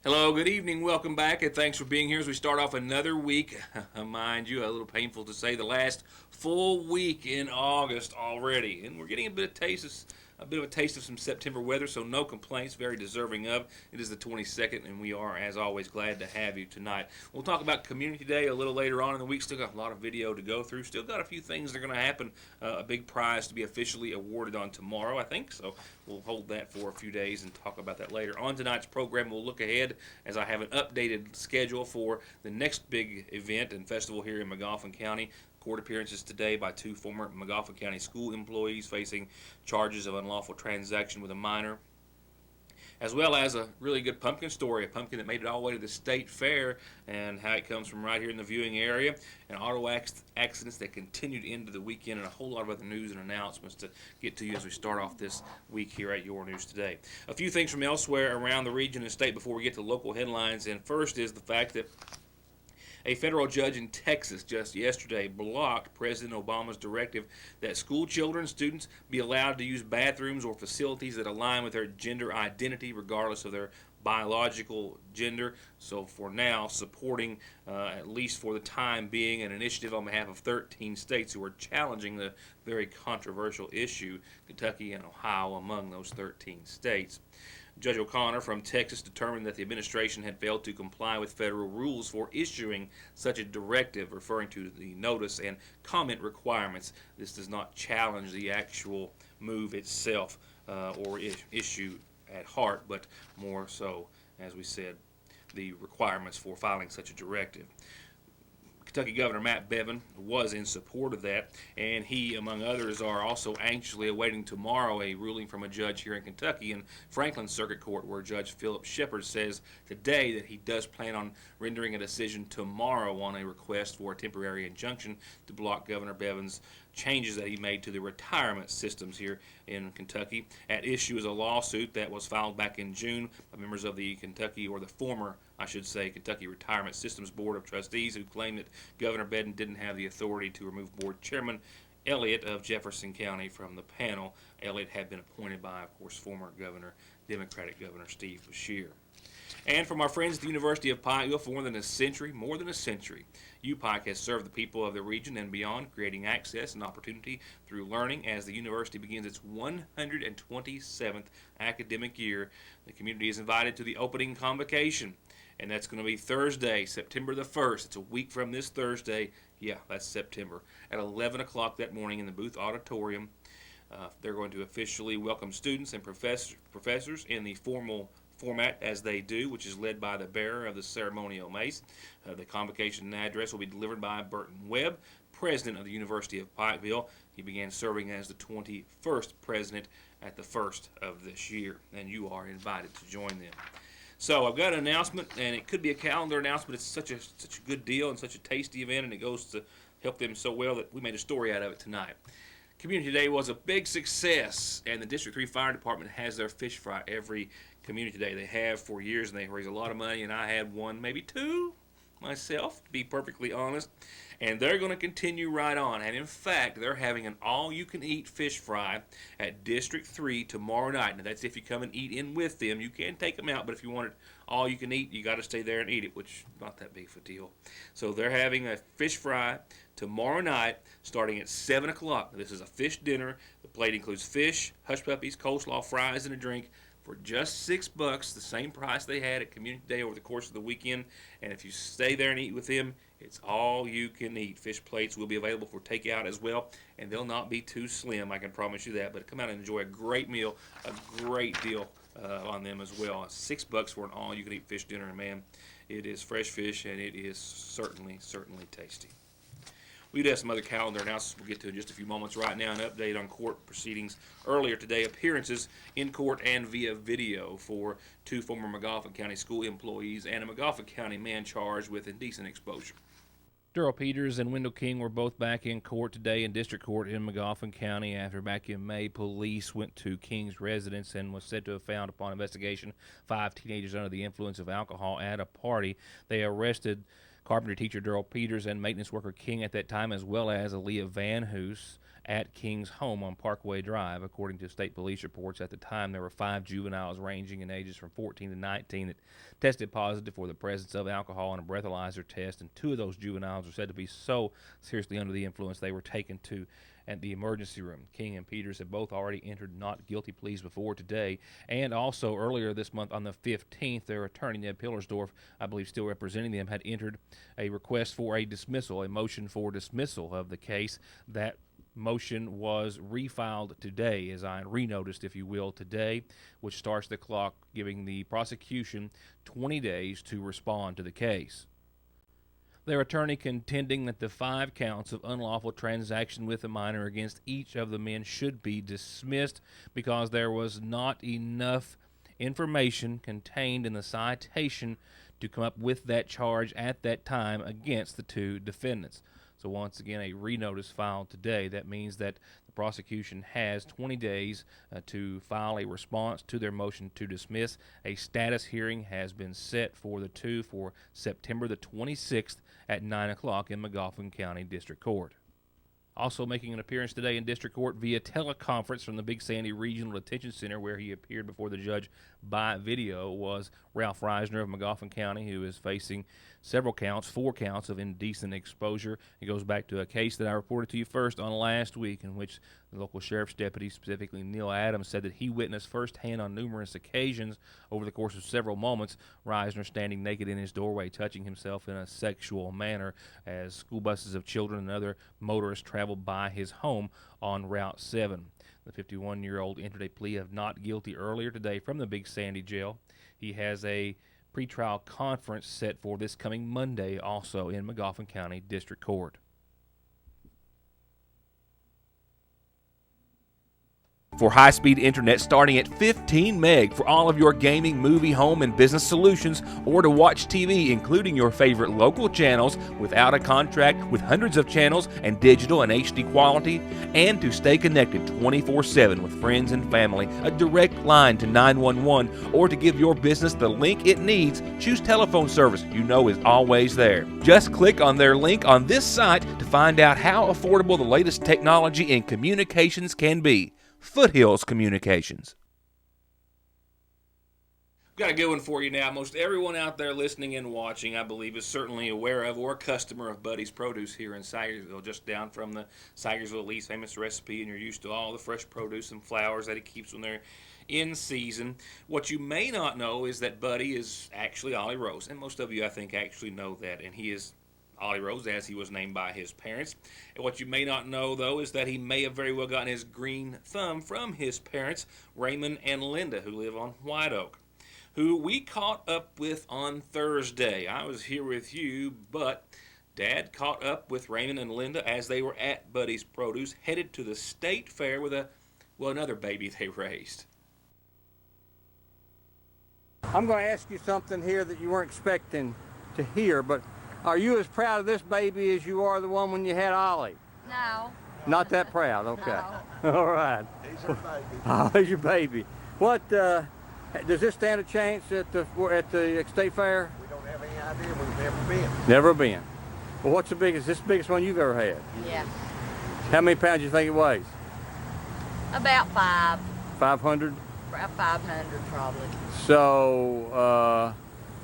Hello, good evening, welcome back, and thanks for being here as we start off another week. Mind you, a little painful to say, the last full week in August already, and we're getting a bit of a taste of some September weather, so no complaints, very deserving of. It is the 22nd, and we are, as always, glad to have you tonight. We'll talk about Community Day a little later on in the week. Still got a lot of video to go through. Still got a few things that are going to happen. A big prize to be officially awarded on tomorrow, I think, so we'll hold that for a few days and talk about that later. On tonight's program, we'll look ahead as I have an updated schedule for the next big event and festival here in Magoffin County. Court appearances today by two former Magoffin County school employees facing charges of unlawful transaction with a minor, as well as a really good pumpkin story, a pumpkin that made it all the way to the state fair, and how it comes from right here in the viewing area, and auto accidents that continued into the weekend, and a whole lot of other news and announcements to get to you as we start off this week here at Your News Today. A few things from elsewhere around the region and state before we get to local headlines, and first is the fact that a federal judge in Texas just yesterday blocked President Obama's directive that school children and students be allowed to use bathrooms or facilities that align with their gender identity regardless of their biological gender. So for now, supporting, at least for the time being, an initiative on behalf of 13 states who are challenging the very controversial issue, Kentucky and Ohio among those 13 states. Judge O'Connor from Texas determined that the administration had failed to comply with federal rules for issuing such a directive, referring to the notice and comment requirements. This does not challenge the actual move itself or issue at heart, but more so, as we said, the requirements for filing such a directive. Kentucky Governor Matt Bevin was in support of that, and he, among others, are also anxiously awaiting tomorrow a ruling from a judge here in Kentucky in Franklin Circuit Court, where Judge Philip Shepard says today that he does plan on rendering a decision tomorrow on a request for a temporary injunction to block Governor Bevin's changes that he made to the retirement systems here in Kentucky. At issue is a lawsuit that was filed back in June by members of the Kentucky, or the former, I should say, Kentucky Retirement Systems Board of Trustees, who claimed that Governor Bevin didn't have the authority to remove Board Chairman Elliott of Jefferson County from the panel. Elliott had been appointed by, of course, former Democratic Governor Steve Beshear. And from our friends at the University of Pikeville, for more than a century, UPike has served the people of the region and beyond, creating access and opportunity through learning. As the university begins its 127th academic year, the community is invited to the opening convocation, and that's going to be Thursday, September the 1st. It's a week from this Thursday. Yeah, that's September, at 11 o'clock that morning in the Booth Auditorium. They're going to officially welcome students and professors in the formal format as they do, which is led by the bearer of the ceremonial mace. The convocation address will be delivered by Burton Webb, president of the University of Pikeville. He began serving as the 21st president at the first of this year, and you are invited to join them. So I've got an announcement, and it could be a calendar announcement. It's such a good deal and such a tasty event, and it goes to help them so well that we made a story out of it tonight. Community Day was a big success, and the District 3 Fire Department has their fish fry every Community Day. They have for years, and they raise a lot of money, and I had one, maybe two, myself, to be perfectly honest. And they're going to continue right on. And in fact, they're having an all-you-can-eat fish fry at District 3 tomorrow night. Now, that's if you come and eat in with them. You can take them out, but if you want it all-you-can-eat, you got to stay there and eat it, which is not that big of a deal. So they're having a fish fry tomorrow night starting at 7 o'clock. This is a fish dinner. The plate includes fish, hush puppies, coleslaw, fries, and a drink, for just $6, the same price they had at Community Day over the course of the weekend. And if you stay there and eat with them, it's all you can eat. Fish plates will be available for takeout as well, and they'll not be too slim, I can promise you that. But come out and enjoy a great meal, a great deal on them as well. $6 for an all-you-can-eat fish dinner, and man, it is fresh fish, and it is certainly tasty. We do have some other calendar announcements we'll get to in just a few moments. Right now, an update on court proceedings earlier today. Appearances in court and via video for two former Magoffin County school employees and a Magoffin County man charged with indecent exposure. Darrell Peters and Wendell King were both back in court today in district court in Magoffin County after back in May, police went to King's residence and was said to have found, upon investigation, 5 teenagers under the influence of alcohol at a party. They arrested carpentry teacher Daryl Peters and maintenance worker King at that time, as well as Aaliyah Van Hoos at King's home on Parkway Drive. According to state police reports at the time, there were 5 juveniles ranging in ages from 14 to 19 that tested positive for the presence of alcohol on a breathalyzer test, and 2 of those juveniles were said to be so seriously under the influence they were taken to at the emergency room. King and Peters have both already entered not guilty pleas before today, and also earlier this month on the 15th, their attorney, Ned Pillersdorf, I believe still representing them, had entered a request for a dismissal, a motion for dismissal of the case. That motion was refiled today, as I renoticed, if you will, today, which starts the clock, giving the prosecution 20 days to respond to the case. Their attorney contending that the 5 counts of unlawful transaction with a minor against each of the men should be dismissed because there was not enough information contained in the citation to come up with that charge at that time against the 2 defendants. So once again, a renotice filed today. That means that the prosecution has 20 days to file a response to their motion to dismiss. A status hearing has been set for the 2 for September the 26th at 9 o'clock in Magoffin County District Court. Also making an appearance today in District Court via teleconference from the Big Sandy Regional Detention Center, where he appeared before the judge by video, was Ralph Reisner of Magoffin County, who is facing several counts, 4 counts of indecent exposure. It goes back to a case that I reported to you first on last week, in which the local sheriff's deputy, specifically Neil Adams, said that he witnessed firsthand on numerous occasions over the course of several moments Reisner standing naked in his doorway, touching himself in a sexual manner as school buses of children and other motorists traveled by his home on Route 7. The 51-year-old entered a plea of not guilty earlier today from the Big Sandy jail. He has a pretrial conference set for this coming Monday, also in Magoffin County District Court. For high-speed internet starting at 15 meg for all of your gaming, movie, home, and business solutions, or to watch TV, including your favorite local channels without a contract, with hundreds of channels and digital and HD quality, and to stay connected 24/7 with friends and family, a direct line to 911, or to give your business the link it needs, choose telephone service you know is always there. Just click on their link on this site to find out how affordable the latest technology in communications can be. Foothills Communications. Got a good one for you now. Most everyone out there listening and watching, I believe, is certainly aware of or a customer of Buddy's Produce here in Sigersville, just down from the Sigersville Lee's famous recipe, and you're used to all the fresh produce and flowers that he keeps when they're in season. What you may not know is that Buddy is actually Ollie Rose, and most of you, I think, actually know that, and he is Ollie Rose, as he was named by his parents. And what you may not know, though, is that he may have very well gotten his green thumb from his parents, Raymond and Linda, who live on White Oak, who we caught up with on Thursday. I was here with you, but Dad caught up with Raymond and Linda as they were at Buddy's Produce, headed to the state fair with another baby they raised. I'm going to ask you something here that you weren't expecting to hear, but are you as proud of this baby as you are the one when you had Ollie? No. Not that proud, okay. No. All right. He's our baby. Oh, he's your baby. What, does this stand a chance at the state fair? We don't have any idea. We've never been. Never been. Well, what's the biggest, this the biggest one you've ever had? Yeah. How many pounds do you think it weighs? About 5. 500? About 500 probably. So,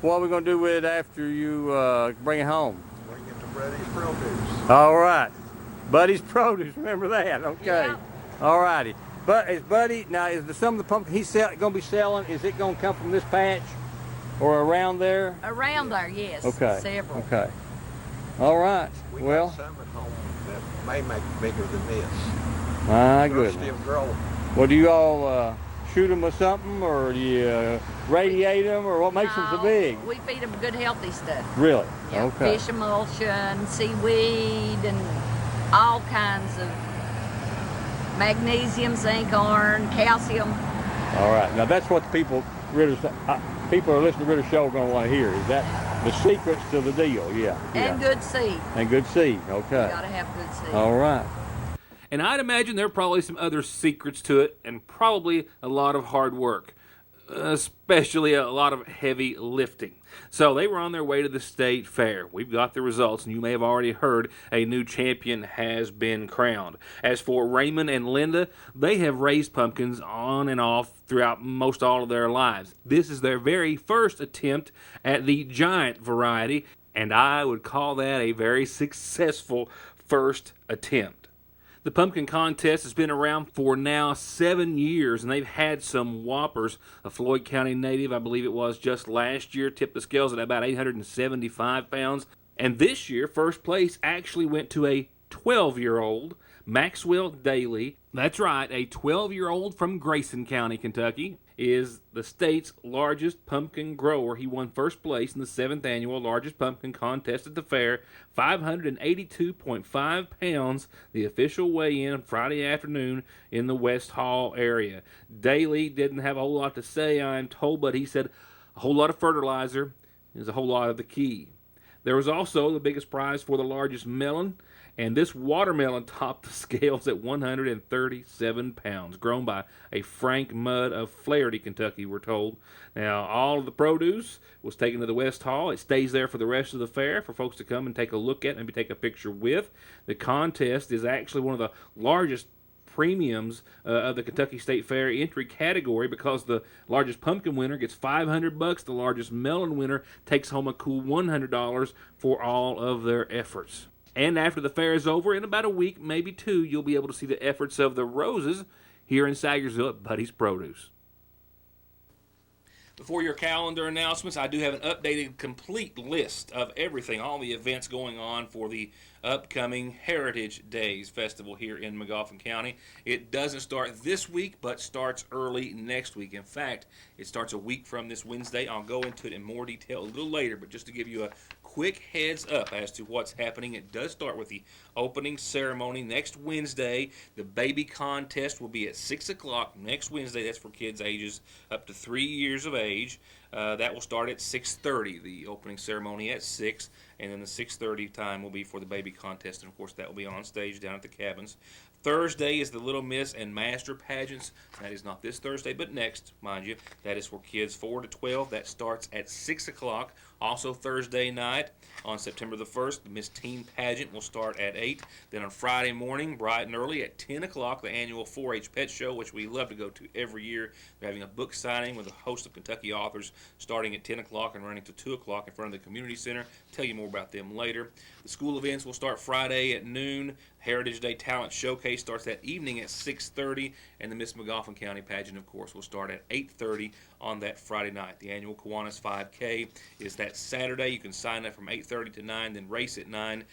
what are we going to do with it after you bring it home? Bring it to Buddy's Produce. All right. Buddy's Produce, remember that, okay. Yeah. All righty. But is Buddy, now is some of the pumpkin he's going to be selling, is it going to come from this patch or around there? Around there, yes. Okay. Several. Okay. All right. We Well, got some at home that may make bigger than this. my They're goodness. still growing. Well, do you all shoot them with something, or do you radiate them, or what makes them so No, big? We feed them good healthy stuff. Really? Yeah, Okay. fish emulsion, seaweed, and all kinds of magnesium, zinc, iron, calcium. All right. Now that's what the people who are listening to Ritter's show are going to want to hear. Is that the secrets to the deal? Yeah. And good seed. And good seed. Okay. You gotta have good seed. All right. And I'd imagine there are probably some other secrets to it, and probably a lot of hard work. especially a lot of heavy lifting. So they were on their way to the state fair. We've got the results, and you may have already heard a new champion has been crowned. As for Raymond and Linda, they have raised pumpkins on and off throughout most all of their lives. This is their very first attempt at the giant variety, and I would call that a very successful first attempt. The pumpkin contest has been around for now 7 years, and they've had some whoppers. A Floyd County native, I believe it was just last year, tipped the scales at about 875 pounds. And this year, first place actually went to a 12-year-old, Maxwell Daly. That's right, a 12-year-old from Grayson County, Kentucky, is the state's largest pumpkin grower. He won first place in the 7th annual largest pumpkin contest at the fair, 582.5 pounds, the official weigh-in Friday afternoon in the West Hall area. Daly didn't have a whole lot to say, I'm told, but he said a whole lot of fertilizer is a whole lot of the key. There was also the biggest prize for the largest melon, and this watermelon topped the scales at 137 pounds, grown by a Frank Mudd of Flaherty, Kentucky, we're told. Now, all of the produce was taken to the West Hall. It stays there for the rest of the fair for folks to come and take a look at, maybe take a picture with. The contest is actually one of the largest premiums of the Kentucky State Fair entry category, because the largest pumpkin winner gets $500. The largest melon winner takes home a cool $100 for all of their efforts. And after the fair is over, in about a week, maybe two, you'll be able to see the efforts of the Roses here in Sagersville at Buddy's Produce. Before your calendar announcements, I do have an updated, complete list of everything, all the events going on for the upcoming Heritage Days Festival here in Magoffin County. It doesn't start this week, but starts early next week. In fact, it starts a week from this Wednesday. I'll go into it in more detail a little later, but just to give you a quick heads up as to what's happening, it does start with the opening ceremony next Wednesday. The baby contest will be at 6 o'clock next Wednesday. That's for kids ages up to 3 years of age. That will start at 6:30. The opening ceremony at 6, and then the 6:30 time will be for the baby contest, and of course that will be on stage down at the cabins. Thursday is the Little Miss and Master pageants. That is not this Thursday, but next, mind you. That is for kids 4 to 12. That starts at 6 o'clock. Also Thursday night, on September the 1st, the Miss Teen pageant will start at 8. Then on Friday morning, bright and early, at 10 o'clock, the annual 4-H pet show, which we love to go to every year. They're having a book signing with a host of Kentucky authors starting at 10 o'clock and running to 2 o'clock in front of the community center. Tell you more about them later. The school events will start Friday at noon. Heritage Day Talent Showcase starts that evening at 6:30, and the Miss Magoffin County pageant, of course, will start at 8:30 on that Friday night. The annual Kiwanis 5K is that Saturday. You can sign up from 8:30 to 9, then race at 9.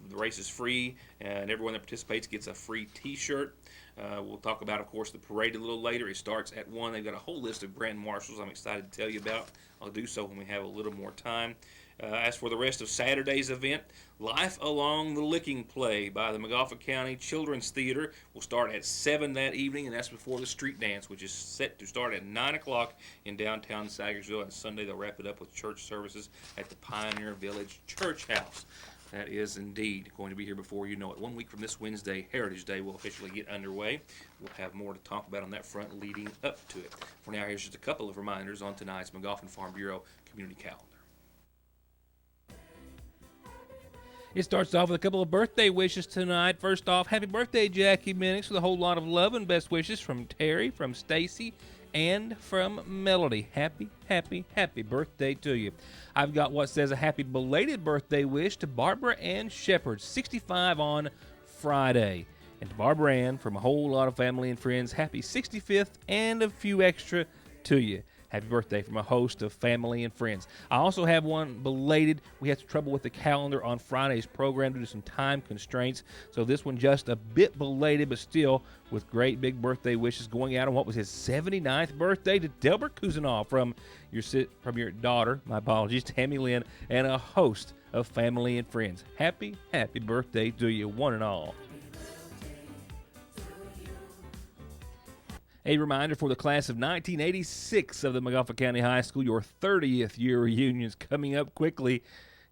The race is free, and everyone that participates gets a free T-shirt. We'll talk about, of course, the parade a little later. It starts at 1. They've got a whole list of grand marshals I'm excited to tell you about. I'll do so when we have a little more time. As for the rest of Saturday's event, Life Along the Licking Play by the Magoffin County Children's Theater will start at 7 that evening, and that's before the street dance, which is set to start at 9 o'clock in downtown Sagersville. And Sunday they'll wrap it up with church services at the Pioneer Village Church House. That is indeed going to be here before you know it. 1 week from this Wednesday, Heritage Day will officially get underway. We'll have more to talk about on that front leading up to it. For now, here's just a couple of reminders on tonight's Magoffin Farm Bureau Community Calendar. It starts off with a couple of birthday wishes tonight. First off, happy birthday, Jackie MINIX, with a whole lot of love and best wishes from Terry, from Stacy, and from Melody. Happy, happy, happy birthday to you. I've got what says a happy belated birthday wish to Barbara Ann Shepard, 65 on Friday. And to Barbara Ann, from a whole lot of family and friends, happy 65th and a few extra to you. Happy birthday from a host of family and friends. I also have one belated. We had some trouble with the calendar on Friday's program due to some time constraints. So this one just a bit belated, but still with great big birthday wishes going out on what was his 79th birthday to Delbert Kuzinoff from your daughter, my apologies, Tammy Lynn, and a host of family and friends. Happy, happy birthday to you, one and all. A reminder for the class of 1986 of the Magoffin County High School, your 30th year reunion's coming up quickly.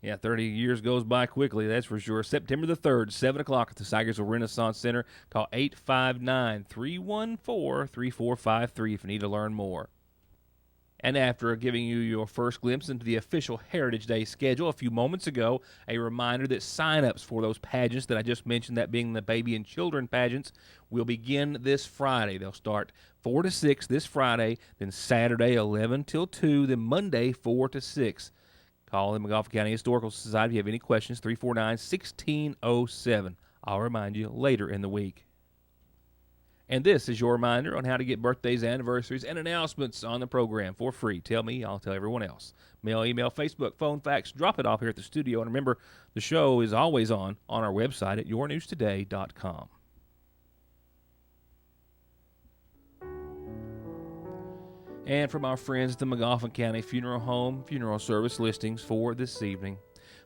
Yeah, 30 years goes by quickly, that's for sure. September the 3rd, 7 o'clock at the Sagersville Renaissance Center. Call 859-314-3453 if you need to learn more. And after giving you your first glimpse into the official Heritage Day schedule a few moments ago, a reminder that sign-ups for those pageants that I just mentioned, that being the baby and children pageants, will begin this Friday. They'll start 4 to 6 this Friday, then Saturday 11 till 2, then Monday 4 to 6. Call the McGoffin County Historical Society if you have any questions, 349-1607. I'll remind you later in the week. And this is your reminder on how to get birthdays, anniversaries, and announcements on the program for free. Tell me, I'll tell everyone else. Mail, email, Facebook, phone, fax, drop it off here at the studio. And remember, the show is always on our website at yournewstoday.com. And from our friends at the McGoffin County Funeral Home funeral service listings for this evening.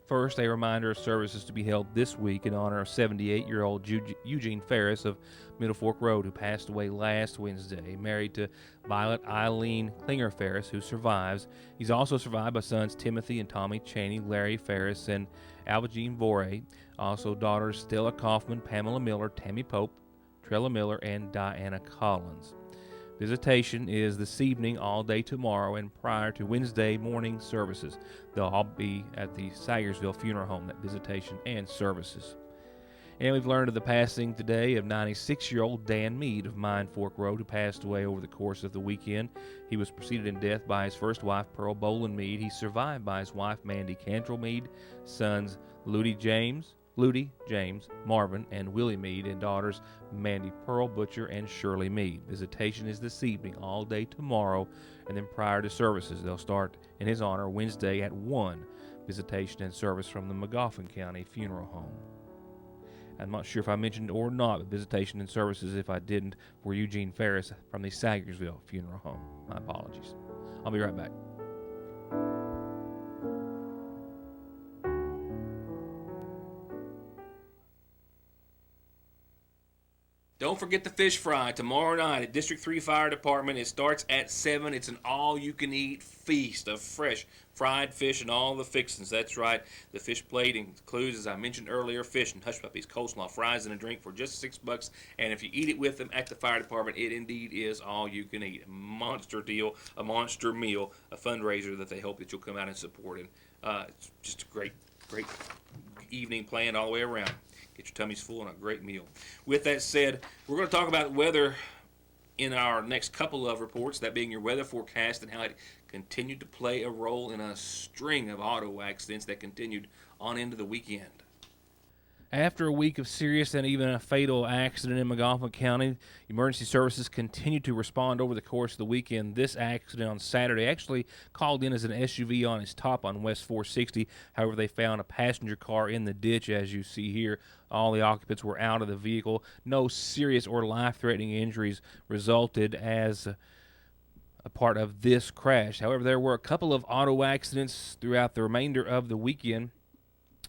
First, a reminder of services to be held this week in honor of 78-year-old Eugene Ferris of Middle Fork Road, who passed away last Wednesday, married to Violet Eileen Klinger Ferris, who survives. He's also survived by sons Timothy and Tommy Cheney, Larry Ferris, and Alvagine Vorey. Also daughters Stella Kaufman, Pamela Miller, Tammy Pope, Trella Miller, and Diana Collins. Visitation is this evening, all day tomorrow, and prior to Wednesday morning services. They'll all be at the Sayersville Funeral Home, that visitation and services. And we've learned of the passing today of 96-year-old Dan Meade of Mine Fork Road, who passed away over the course of the weekend. He was preceded in death by his first wife, Pearl Boland Meade. He's survived by his wife, Mandy Cantrell Meade, sons Ludi James, Marvin, and Willie Meade, and daughters Mandy Pearl Butcher and Shirley Meade. Visitation is this evening, all day tomorrow, and then prior to services. They'll start in his honor Wednesday at 1. Visitation and service from the McGoffin County Funeral Home. I'm not sure if I mentioned or not, but visitation and services, if I didn't, for Eugene Ferris from the Sayersville Funeral Home. My apologies. I'll be right back. Don't forget the fish fry tomorrow night at District 3 Fire Department. It starts at 7. It's an all-you-can-eat feast of fresh fried fish and all the fixings. That's right. The fish plate includes, as I mentioned earlier, fish and hush puppies, coleslaw, fries, and a drink for just $6. And if you eat it with them at the fire department, it indeed is all you can eat. A monster deal, a monster meal, a fundraiser that they hope that you'll come out and support. And it's just a great evening planned all the way around. Get your tummies full and a great meal. With that said, we're going to talk about weather in our next couple of reports, that being your weather forecast and how it continued to play a role in a string of auto accidents that continued on into the weekend. After a week of serious and even a fatal accident in McGoffin County, emergency services continued to respond over the course of the weekend. This accident on Saturday actually called in as an SUV on its top on West 460. However, they found a passenger car in the ditch, as you see here. All the occupants were out of the vehicle. No serious or life-threatening injuries resulted as a part of this crash. However, there were a couple of auto accidents throughout the remainder of the weekend,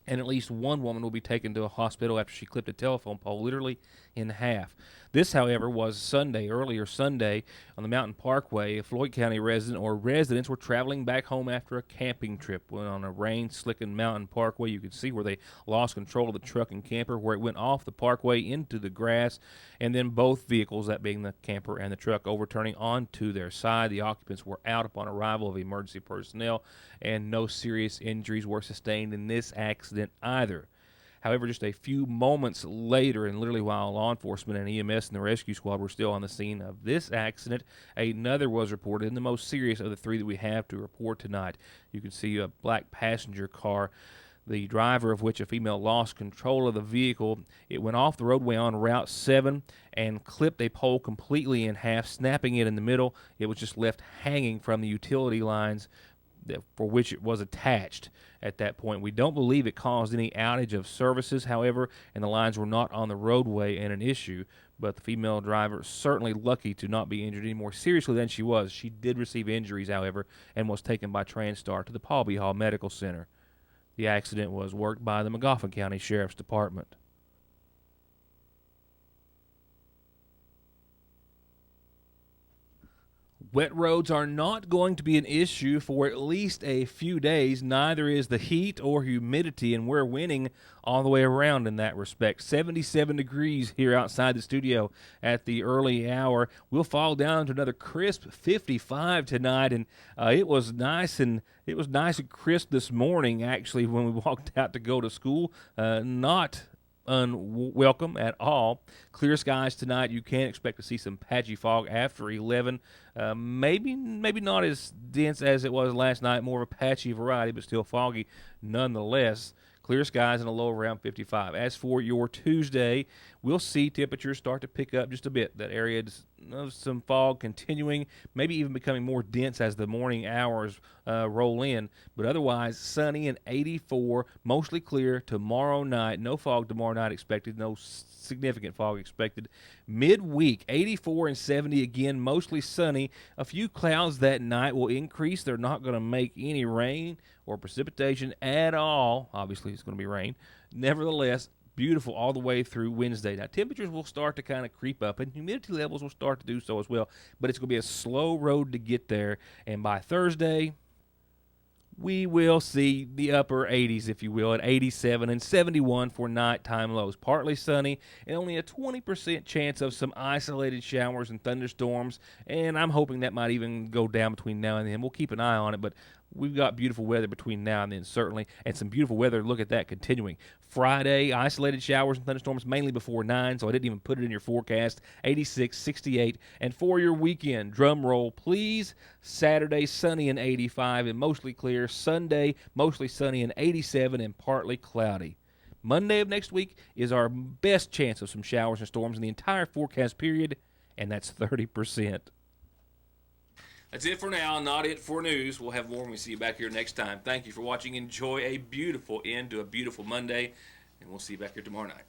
and at least one woman will be taken to a hospital after she clipped a telephone pole literally in half. This, however, was earlier Sunday, on the Mountain Parkway. A Floyd County resident or residents were traveling back home after a camping trip. When on a rain-slickened Mountain Parkway, you could see where they lost control of the truck and camper, where it went off the parkway into the grass, and then both vehicles, that being the camper and the truck, overturning onto their side. The occupants were out upon arrival of emergency personnel, and no serious injuries were sustained in this accident either. However, just a few moments later, and literally while law enforcement and EMS and the rescue squad were still on the scene of this accident, another was reported, and the most serious of the three that we have to report tonight. You can see a black passenger car, the driver of which, a female, lost control of the vehicle. It went off the roadway on Route 7 and clipped a pole completely in half, snapping it in the middle. It was just left hanging from the utility lines for which it was attached at that point. We don't believe it caused any outage of services, however, and the lines were not on the roadway and an issue, but the female driver is certainly lucky to not be injured any more seriously than she was. She did receive injuries, however, and was taken by TranStar to the Paulby Hall Medical Center. The accident was worked by the McGoffin County Sheriff's Department. Wet roads are not going to be an issue for at least a few days. Neither is the heat or humidity, and we're winning all the way around in that respect. 77 degrees here outside the studio at the early hour. We'll fall down to another crisp 55 tonight, and it was nice and crisp this morning, actually, when we walked out to go to school. Not unwelcome at all. Clear skies tonight. You can expect to see some patchy fog after 11. Maybe not as dense as it was last night. More of a patchy variety, but still foggy nonetheless. Clear skies and a low around 55. As for your Tuesday, we'll see temperatures start to pick up just a bit. That area of some fog continuing, maybe even becoming more dense as the morning hours roll in. But otherwise, sunny and 84, mostly clear tomorrow night. No fog tomorrow night expected. No significant fog expected. Midweek, 84 and 70 again, mostly sunny. A few clouds that night will increase. They're not going to make any rain or precipitation at all. Obviously, it's going to be rain. Nevertheless, beautiful all the way through Wednesday. Now, temperatures will start to kind of creep up, and humidity levels will start to do so as well. But it's going to be a slow road to get there. And by Thursday, we will see the upper 80s, if you will, at 87 and 71 for nighttime lows. Partly sunny and only a 20% chance of some isolated showers and thunderstorms. And I'm hoping that might even go down between now and then. We'll keep an eye on it, but we've got beautiful weather between now and then, certainly, and some beautiful weather. Look at that continuing. Friday, isolated showers and thunderstorms mainly before 9, so I didn't even put it in your forecast. 86, 68, and for your weekend, drum roll, please. Saturday, sunny and 85 and mostly clear. Sunday, mostly sunny and 87 and partly cloudy. Monday of next week is our best chance of some showers and storms in the entire forecast period, and that's 30%. That's it for now, not it for news. We'll have more when we see you back here next time. Thank you for watching. Enjoy a beautiful end to a beautiful Monday, and we'll see you back here tomorrow night.